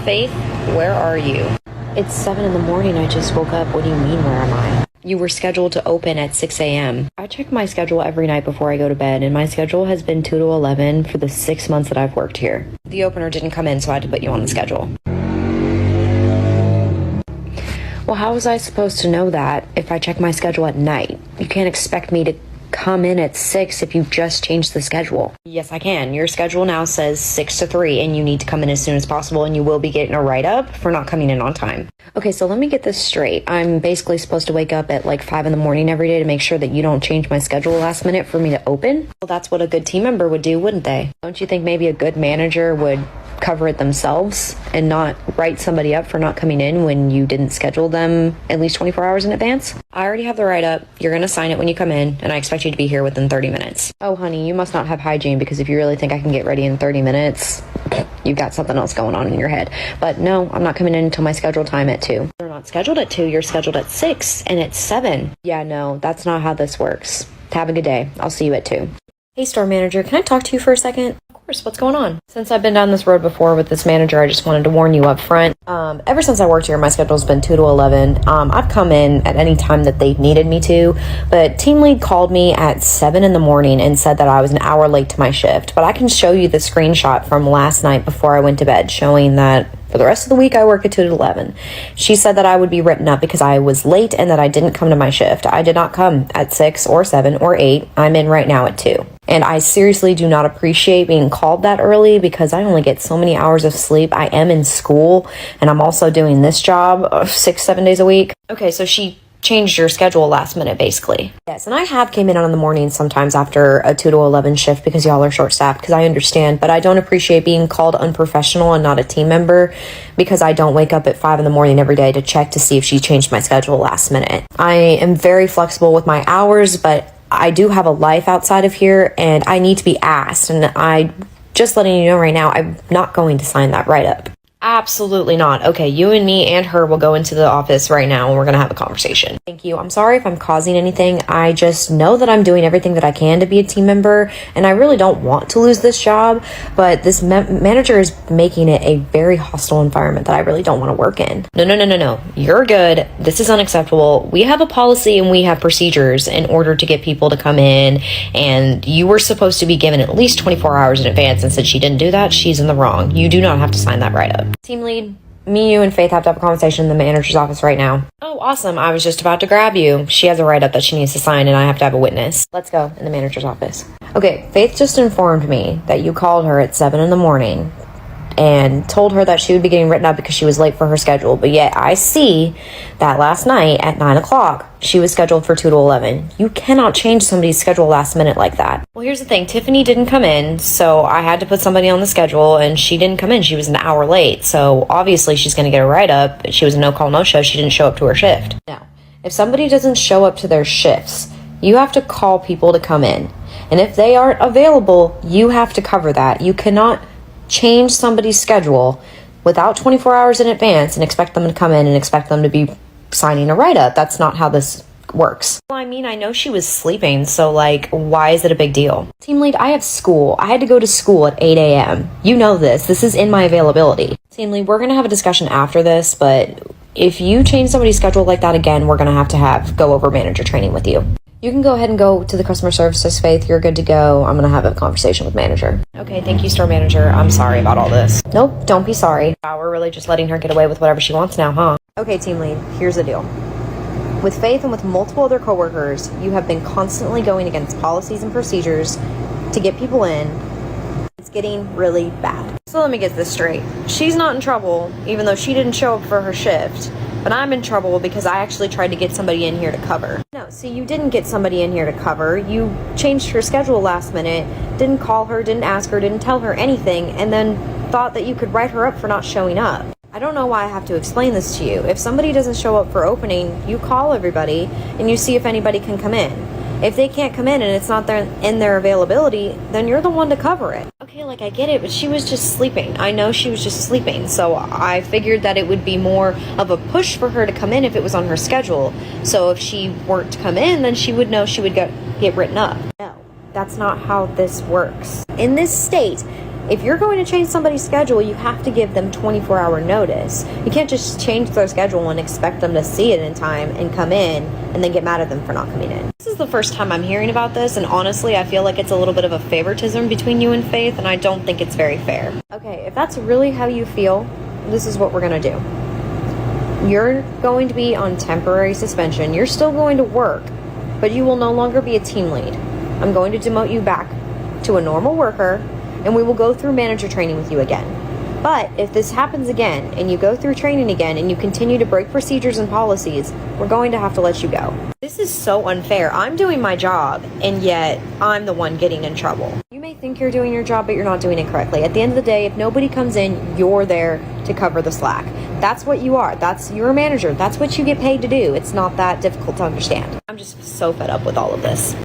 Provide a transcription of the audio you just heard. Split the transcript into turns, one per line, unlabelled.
Faith, where are you? It's 7 in the morning. I just woke up. What do you mean, where am I? You were scheduled to open at 6 a.m. I check my schedule every night before I go to bed, and my schedule has been 2 to 11 for the 6 months that I've worked here. The opener didn't come in, so I had to put you on the schedule. Well, how was I supposed to know that if I check my schedule at night? You can't expect me to come in at 6 if you just changed the schedule. Yes, I can. Your schedule now says 6 to 3, and you need to come in as soon as possible, and you will be getting a write-up for not coming in on time. Okay, so let me get this straight. I'm basically supposed to wake up at like 5 in the morning every day to make sure that you don't change my schedule last minute for me to open? Well, that's what a good team member would do, wouldn't they? Don't you think maybe a good manager would cover it themselves and not write somebody up for not coming in when you didn't schedule them at least 24 hours in advance? I already have the write-up. You're going to sign it when you come in, and I expect you to be here within 30 minutes. Oh, honey, you must not have hygiene, because if you really think I can get ready in 30 minutes, you've got something else going on in your head. But no, I'm not coming in until my scheduled time at 2. You're not scheduled at 2, you're scheduled at 6, and it's 7. Yeah, no, that's not how this works. Have a good day. I'll see you at 2. Hey, store manager, can I talk to you for a second? Of course, what's going on? Since I've been down this road before with this manager, I just wanted to warn you up front. Ever since I worked here, my schedule's been 2 to 11. I've come in at any time that they've needed me to, but team lead called me at 7 in the morning and said that I was an hour late to my shift. But I can show you the screenshot from last night before I went to bed, showing that for the rest of the week, I work at 2 to 11. She said that I would be written up because I was late and that I didn't come to my shift. I did not come at 6 or 7 or 8. I'm in right now at 2. And I seriously do not appreciate being called that early because I only get so many hours of sleep. I am in school and I'm also doing this job 6-7 days a week. Okay, so she changed your schedule last minute, basically. Yes, and I have came in on the morning sometimes after a 2 to 11 shift because y'all are short-staffed, because I understand, but I don't appreciate being called unprofessional and not a team member because I don't wake up at 5 in the morning every day to check to see if she changed my schedule last minute. I am very flexible with my hours, but I do have a life outside of here and I need to be asked, and I just letting you know right now, I'm not going to sign that write-up. Absolutely not. Okay, you and me and her will go into the office right now and we're going to have a conversation. Thank you. I'm sorry if I'm causing anything. I just know that I'm doing everything that I can to be a team member, and I really don't want to lose this job, but this manager is making it a very hostile environment that I really don't want to work in. No. You're good. This is unacceptable. We have a policy and we have procedures in order to get people to come in, and you were supposed to be given at least 24 hours in advance, and since she didn't do that, she's in the wrong. You do not have to sign that write-up. Team lead, me, you, and Faith have to have a conversation in the manager's office right now. Oh, awesome. I was just about to grab you. She has a write-up that she needs to sign, and I have to have a witness. Let's go in the manager's office. Okay, Faith just informed me that you called her at 7 in the morning and told her that she would be getting written up because she was late for her schedule. But yet I see that last night at 9 o'clock, she was scheduled for 2 to 11. You cannot change somebody's schedule last minute like that. Well, here's the thing. Tiffany didn't come in, so I had to put somebody on the schedule, and she didn't come in. She was an hour late, so obviously she's going to get a write-up. She was a no-call, no-show. She didn't show up to her shift. Now, if somebody doesn't show up to their shifts, you have to call people to come in. And if they aren't available, you have to cover that. You cannot change somebody's schedule without 24 hours in advance and expect them to come in and expect them to be signing a write-up. That's not how this works. Well, I mean, I know she was sleeping, so like, why is it a big deal? Team lead, I have school. I had to go to school at 8 a.m. You know this. This is in my availability. Team lead, we're going to have a discussion after this, but if you change somebody's schedule like that again, we're going to have go over manager training with you. You can go ahead and go to the customer services, Faith. You're good to go. I'm going to have a conversation with manager. Okay, thank you, store manager. I'm sorry about all this. Nope, don't be sorry. Wow, we're really just letting her get away with whatever she wants now, huh? Okay, team lead, here's the deal. With Faith and with multiple other coworkers, you have been constantly going against policies and procedures to get people in. It's getting really bad. So let me get this straight. She's not in trouble, even though she didn't show up for her shift. But I'm in trouble because I actually tried to get somebody in here to cover. No, see, you didn't get somebody in here to cover. You changed her schedule last minute, didn't call her, didn't ask her, didn't tell her anything, and then thought that you could write her up for not showing up. I don't know why I have to explain this to you. If somebody doesn't show up for opening, you call everybody and you see if anybody can come in. If they can't come in and it's not in their availability, then you're the one to cover it. Okay, like I get it, but she was just sleeping. I know she was just sleeping, so I figured that it would be more of a push for her to come in if it was on her schedule. So if she weren't to come in, then she would know she would get written up. No, that's not how this works. In this state, If you're going to change somebody's schedule, you have to give them 24-hour notice. You can't just change their schedule and expect them to see it in time and come in and then get mad at them for not coming in. This is the first time I'm hearing about this, and honestly, I feel like it's a little bit of a favoritism between you and Faith, and I don't think it's very fair. Okay, if that's really how you feel, this is what we're going to do. You're going to be on temporary suspension. You're still going to work, but you will no longer be a team lead. I'm going to demote you back to a normal worker, and we will go through manager training with you again. But if this happens again, and you go through training again, and you continue to break procedures and policies, we're going to have to let you go. This is so unfair. I'm doing my job, and yet I'm the one getting in trouble. You may think you're doing your job, but you're not doing it correctly. At the end of the day, if nobody comes in, you're there to cover the slack. That's what you are. You're a manager. That's what you get paid to do. It's not that difficult to understand. I'm just so fed up with all of this.